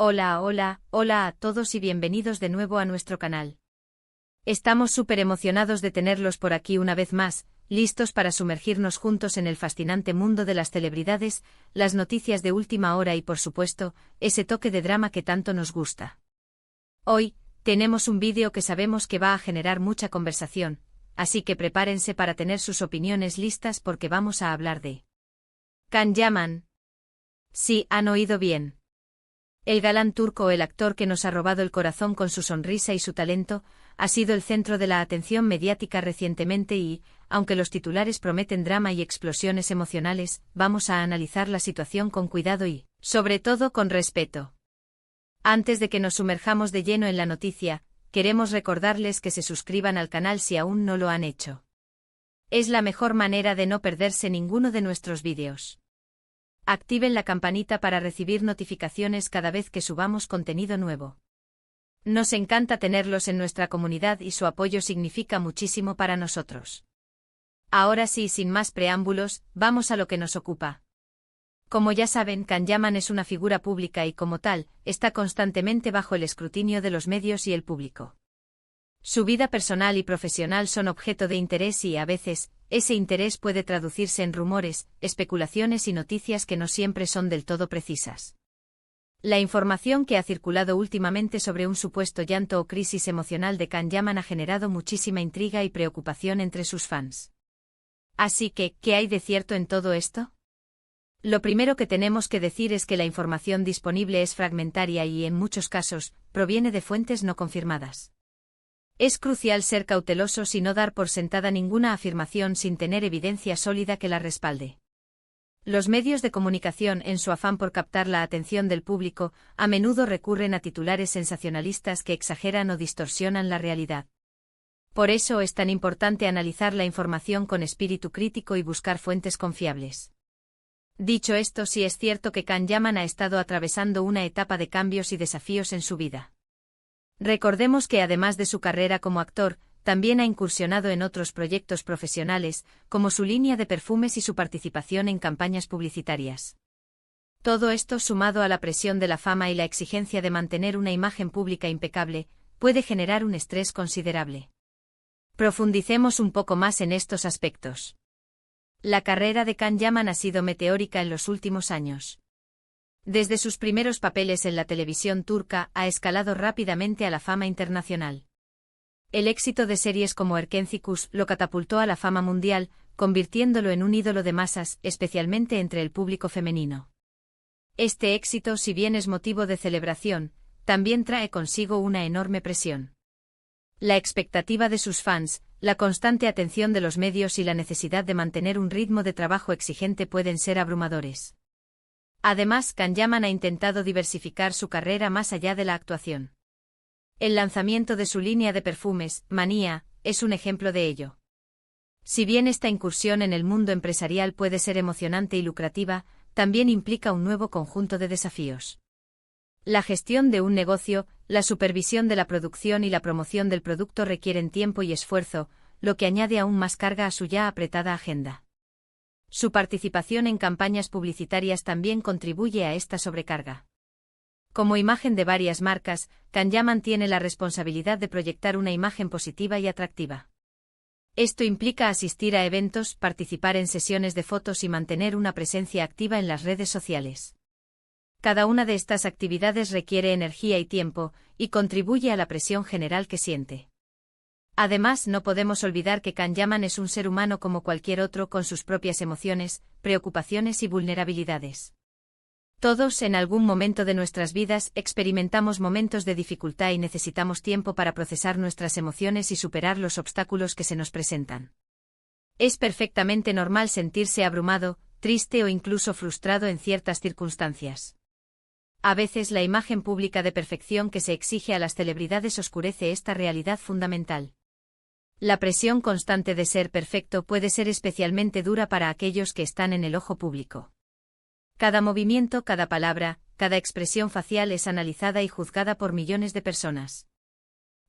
Hola a todos y bienvenidos de nuevo a nuestro canal. Estamos súper emocionados de tenerlos por aquí una vez más, listos para sumergirnos juntos en el fascinante mundo de las celebridades, las noticias de última hora y por supuesto, ese toque de drama que tanto nos gusta. Hoy, tenemos un vídeo que sabemos que va a generar mucha conversación, así que prepárense para tener sus opiniones listas porque vamos a hablar de Can Yaman. Sí, han oído bien. El galán turco, el actor que nos ha robado el corazón con su sonrisa y su talento, ha sido el centro de la atención mediática recientemente y, aunque los titulares prometen drama y explosiones emocionales, vamos a analizar la situación con cuidado y, sobre todo, con respeto. Antes de que nos sumerjamos de lleno en la noticia, queremos recordarles que se suscriban al canal si aún no lo han hecho. Es la mejor manera de no perderse ninguno de nuestros vídeos. Activen la campanita para recibir notificaciones cada vez que subamos contenido nuevo. Nos encanta tenerlos en nuestra comunidad y su apoyo significa muchísimo para nosotros. Ahora sí, sin más preámbulos, vamos a lo que nos ocupa. Como ya saben, Can Yaman es una figura pública y como tal, está constantemente bajo el escrutinio de los medios y el público. Su vida personal y profesional son objeto de interés y, a veces, ese interés puede traducirse en rumores, especulaciones y noticias que no siempre son del todo precisas. La información que ha circulado últimamente sobre un supuesto llanto o crisis emocional de Can Yaman ha generado muchísima intriga y preocupación entre sus fans. Así que, ¿qué hay de cierto en todo esto? Lo primero que tenemos que decir es que la información disponible es fragmentaria y, en muchos casos, proviene de fuentes no confirmadas. Es crucial ser cautelosos y no dar por sentada ninguna afirmación sin tener evidencia sólida que la respalde. Los medios de comunicación, en su afán por captar la atención del público, a menudo recurren a titulares sensacionalistas que exageran o distorsionan la realidad. Por eso es tan importante analizar la información con espíritu crítico y buscar fuentes confiables. Dicho esto, sí es cierto que Can Yaman ha estado atravesando una etapa de cambios y desafíos en su vida. Recordemos que además de su carrera como actor, también ha incursionado en otros proyectos profesionales, como su línea de perfumes y su participación en campañas publicitarias. Todo esto, sumado a la presión de la fama y la exigencia de mantener una imagen pública impecable, puede generar un estrés considerable. Profundicemos un poco más en estos aspectos. La carrera de Can Yaman ha sido meteórica en los últimos años. Desde sus primeros papeles en la televisión turca ha escalado rápidamente a la fama internacional. El éxito de series como Erkenci lo catapultó a la fama mundial, convirtiéndolo en un ídolo de masas, especialmente entre el público femenino. Este éxito, si bien es motivo de celebración, también trae consigo una enorme presión. La expectativa de sus fans, la constante atención de los medios y la necesidad de mantener un ritmo de trabajo exigente pueden ser abrumadores. Además, Can Yaman ha intentado diversificar su carrera más allá de la actuación. El lanzamiento de su línea de perfumes, Mania, es un ejemplo de ello. Si bien esta incursión en el mundo empresarial puede ser emocionante y lucrativa, también implica un nuevo conjunto de desafíos. La gestión de un negocio, la supervisión de la producción y la promoción del producto requieren tiempo y esfuerzo, lo que añade aún más carga a su ya apretada agenda. Su participación en campañas publicitarias también contribuye a esta sobrecarga. Como imagen de varias marcas, Can Yaman tiene la responsabilidad de proyectar una imagen positiva y atractiva. Esto implica asistir a eventos, participar en sesiones de fotos y mantener una presencia activa en las redes sociales. Cada una de estas actividades requiere energía y tiempo, y contribuye a la presión general que siente. Además, no podemos olvidar que Can Yaman es un ser humano como cualquier otro con sus propias emociones, preocupaciones y vulnerabilidades. Todos, en algún momento de nuestras vidas, experimentamos momentos de dificultad y necesitamos tiempo para procesar nuestras emociones y superar los obstáculos que se nos presentan. Es perfectamente normal sentirse abrumado, triste o incluso frustrado en ciertas circunstancias. A veces la imagen pública de perfección que se exige a las celebridades oscurece esta realidad fundamental. La presión constante de ser perfecto puede ser especialmente dura para aquellos que están en el ojo público. Cada movimiento, cada palabra, cada expresión facial es analizada y juzgada por millones de personas.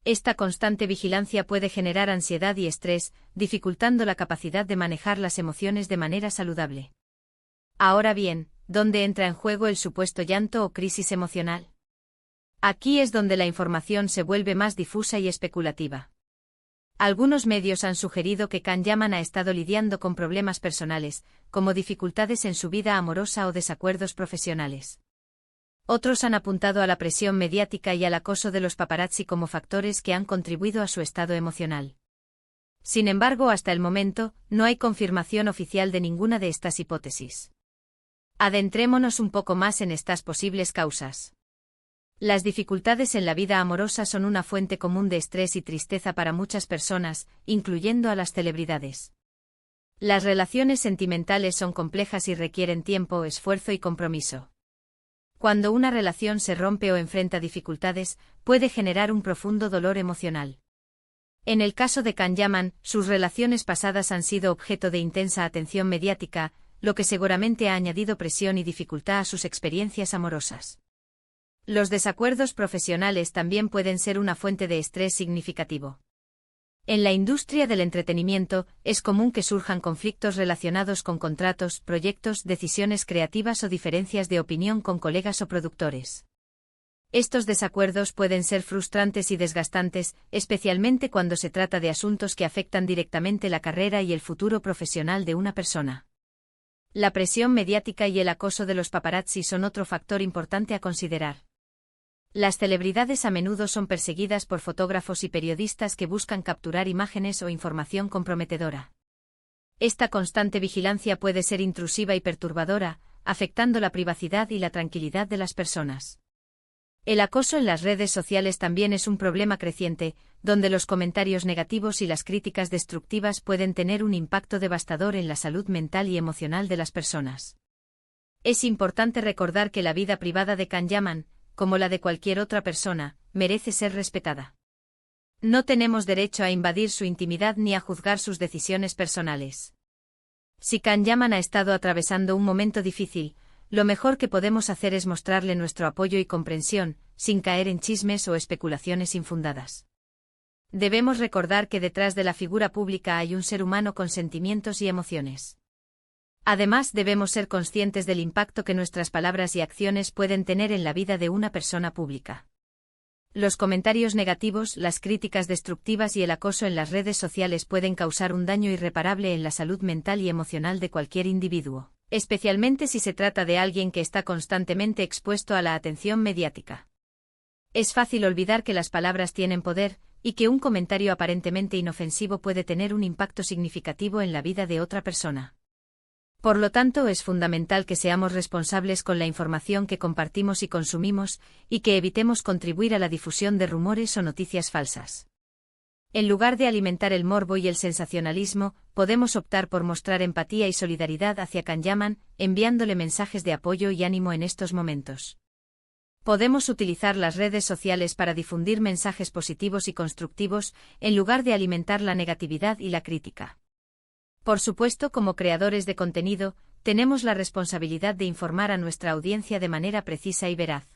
Esta constante vigilancia puede generar ansiedad y estrés, dificultando la capacidad de manejar las emociones de manera saludable. Ahora bien, ¿dónde entra en juego el supuesto llanto o crisis emocional? Aquí es donde la información se vuelve más difusa y especulativa. Algunos medios han sugerido que Can Yaman ha estado lidiando con problemas personales, como dificultades en su vida amorosa o desacuerdos profesionales. Otros han apuntado a la presión mediática y al acoso de los paparazzi como factores que han contribuido a su estado emocional. Sin embargo, hasta el momento, no hay confirmación oficial de ninguna de estas hipótesis. Adentrémonos un poco más en estas posibles causas. Las dificultades en la vida amorosa son una fuente común de estrés y tristeza para muchas personas, incluyendo a las celebridades. Las relaciones sentimentales son complejas y requieren tiempo, esfuerzo y compromiso. Cuando una relación se rompe o enfrenta dificultades, puede generar un profundo dolor emocional. En el caso de Can Yaman, sus relaciones pasadas han sido objeto de intensa atención mediática, lo que seguramente ha añadido presión y dificultad a sus experiencias amorosas. Los desacuerdos profesionales también pueden ser una fuente de estrés significativo. En la industria del entretenimiento, es común que surjan conflictos relacionados con contratos, proyectos, decisiones creativas o diferencias de opinión con colegas o productores. Estos desacuerdos pueden ser frustrantes y desgastantes, especialmente cuando se trata de asuntos que afectan directamente la carrera y el futuro profesional de una persona. La presión mediática y el acoso de los paparazzi son otro factor importante a considerar. Las celebridades a menudo son perseguidas por fotógrafos y periodistas que buscan capturar imágenes o información comprometedora. Esta constante vigilancia puede ser intrusiva y perturbadora, afectando la privacidad y la tranquilidad de las personas. El acoso en las redes sociales también es un problema creciente, donde los comentarios negativos y las críticas destructivas pueden tener un impacto devastador en la salud mental y emocional de las personas. Es importante recordar que la vida privada de Can Yaman, como la de cualquier otra persona, merece ser respetada. No tenemos derecho a invadir su intimidad ni a juzgar sus decisiones personales. Si Can Yaman ha estado atravesando un momento difícil, lo mejor que podemos hacer es mostrarle nuestro apoyo y comprensión, sin caer en chismes o especulaciones infundadas. Debemos recordar que detrás de la figura pública hay un ser humano con sentimientos y emociones. Además, debemos ser conscientes del impacto que nuestras palabras y acciones pueden tener en la vida de una persona pública. Los comentarios negativos, las críticas destructivas y el acoso en las redes sociales pueden causar un daño irreparable en la salud mental y emocional de cualquier individuo, especialmente si se trata de alguien que está constantemente expuesto a la atención mediática. Es fácil olvidar que las palabras tienen poder, y que un comentario aparentemente inofensivo puede tener un impacto significativo en la vida de otra persona. Por lo tanto, es fundamental que seamos responsables con la información que compartimos y consumimos, y que evitemos contribuir a la difusión de rumores o noticias falsas. En lugar de alimentar el morbo y el sensacionalismo, podemos optar por mostrar empatía y solidaridad hacia Can Yaman, enviándole mensajes de apoyo y ánimo en estos momentos. Podemos utilizar las redes sociales para difundir mensajes positivos y constructivos, en lugar de alimentar la negatividad y la crítica. Por supuesto, como creadores de contenido, tenemos la responsabilidad de informar a nuestra audiencia de manera precisa y veraz.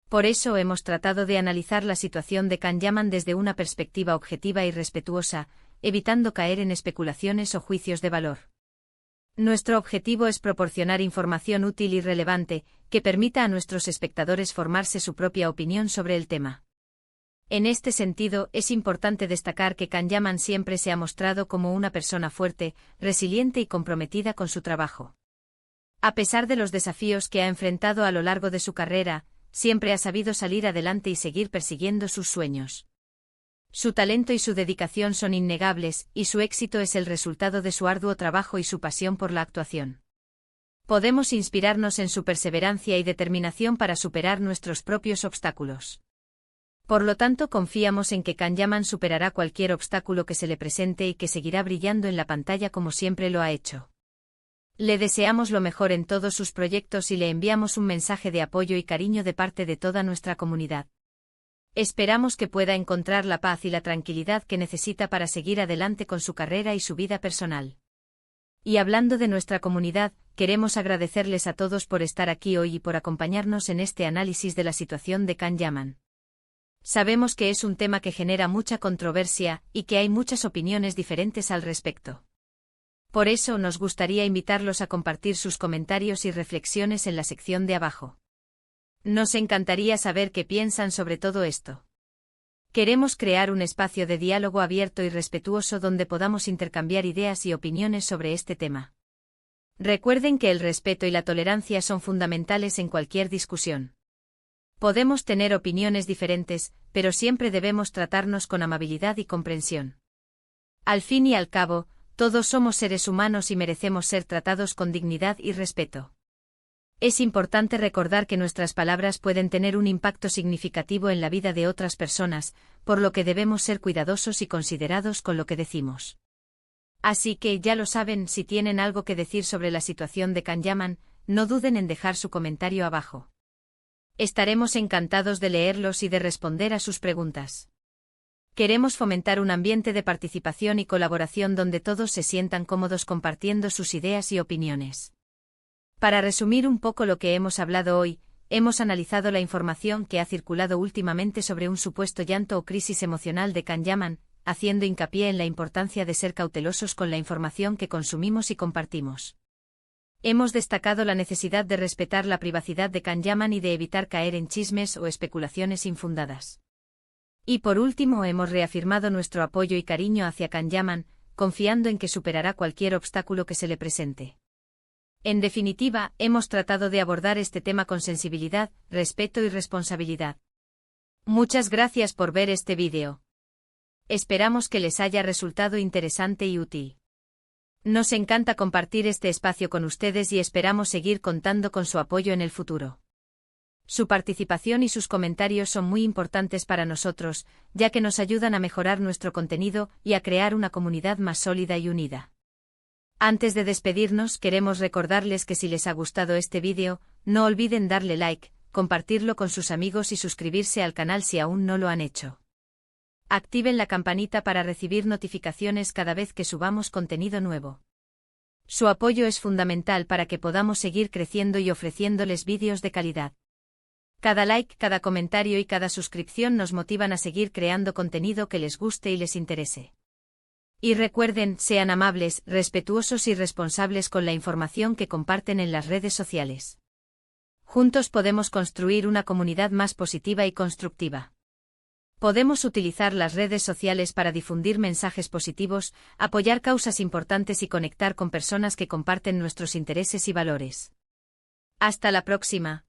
Por eso hemos tratado de analizar la situación de Can Yaman desde una perspectiva objetiva y respetuosa, evitando caer en especulaciones o juicios de valor. Nuestro objetivo es proporcionar información útil y relevante, que permita a nuestros espectadores formarse su propia opinión sobre el tema. En este sentido, es importante destacar que Can Yaman siempre se ha mostrado como una persona fuerte, resiliente y comprometida con su trabajo. A pesar de los desafíos que ha enfrentado a lo largo de su carrera, siempre ha sabido salir adelante y seguir persiguiendo sus sueños. Su talento y su dedicación son innegables, y su éxito es el resultado de su arduo trabajo y su pasión por la actuación. Podemos inspirarnos en su perseverancia y determinación para superar nuestros propios obstáculos. Por lo tanto, confiamos en que Can Yaman superará cualquier obstáculo que se le presente y que seguirá brillando en la pantalla como siempre lo ha hecho. Le deseamos lo mejor en todos sus proyectos y le enviamos un mensaje de apoyo y cariño de parte de toda nuestra comunidad. Esperamos que pueda encontrar la paz y la tranquilidad que necesita para seguir adelante con su carrera y su vida personal. Y hablando de nuestra comunidad, queremos agradecerles a todos por estar aquí hoy y por acompañarnos en este análisis de la situación de Can Yaman. Sabemos que es un tema que genera mucha controversia y que hay muchas opiniones diferentes al respecto. Por eso nos gustaría invitarlos a compartir sus comentarios y reflexiones en la sección de abajo. Nos encantaría saber qué piensan sobre todo esto. Queremos crear un espacio de diálogo abierto y respetuoso donde podamos intercambiar ideas y opiniones sobre este tema. Recuerden que el respeto y la tolerancia son fundamentales en cualquier discusión. Podemos tener opiniones diferentes, pero siempre debemos tratarnos con amabilidad y comprensión. Al fin y al cabo, todos somos seres humanos y merecemos ser tratados con dignidad y respeto. Es importante recordar que nuestras palabras pueden tener un impacto significativo en la vida de otras personas, por lo que debemos ser cuidadosos y considerados con lo que decimos. Así que ya lo saben, si tienen algo que decir sobre la situación de Kanyaman, no duden en dejar su comentario abajo. Estaremos encantados de leerlos y de responder a sus preguntas. Queremos fomentar un ambiente de participación y colaboración donde todos se sientan cómodos compartiendo sus ideas y opiniones. Para resumir un poco lo que hemos hablado hoy, hemos analizado la información que ha circulado últimamente sobre un supuesto llanto o crisis emocional de Kanyaman, haciendo hincapié en la importancia de ser cautelosos con la información que consumimos y compartimos. Hemos destacado la necesidad de respetar la privacidad de Kanyaman y de evitar caer en chismes o especulaciones infundadas. Y por último hemos reafirmado nuestro apoyo y cariño hacia Kanyaman, confiando en que superará cualquier obstáculo que se le presente. En definitiva, hemos tratado de abordar este tema con sensibilidad, respeto y responsabilidad. Muchas gracias por ver este vídeo. Esperamos que les haya resultado interesante y útil. Nos encanta compartir este espacio con ustedes y esperamos seguir contando con su apoyo en el futuro. Su participación y sus comentarios son muy importantes para nosotros, ya que nos ayudan a mejorar nuestro contenido y a crear una comunidad más sólida y unida. Antes de despedirnos, queremos recordarles que si les ha gustado este vídeo, no olviden darle like, compartirlo con sus amigos y suscribirse al canal si aún no lo han hecho. Activen la campanita para recibir notificaciones cada vez que subamos contenido nuevo. Su apoyo es fundamental para que podamos seguir creciendo y ofreciéndoles vídeos de calidad. Cada like, cada comentario y cada suscripción nos motivan a seguir creando contenido que les guste y les interese. Y recuerden, sean amables, respetuosos y responsables con la información que comparten en las redes sociales. Juntos podemos construir una comunidad más positiva y constructiva. Podemos utilizar las redes sociales para difundir mensajes positivos, apoyar causas importantes y conectar con personas que comparten nuestros intereses y valores. Hasta la próxima.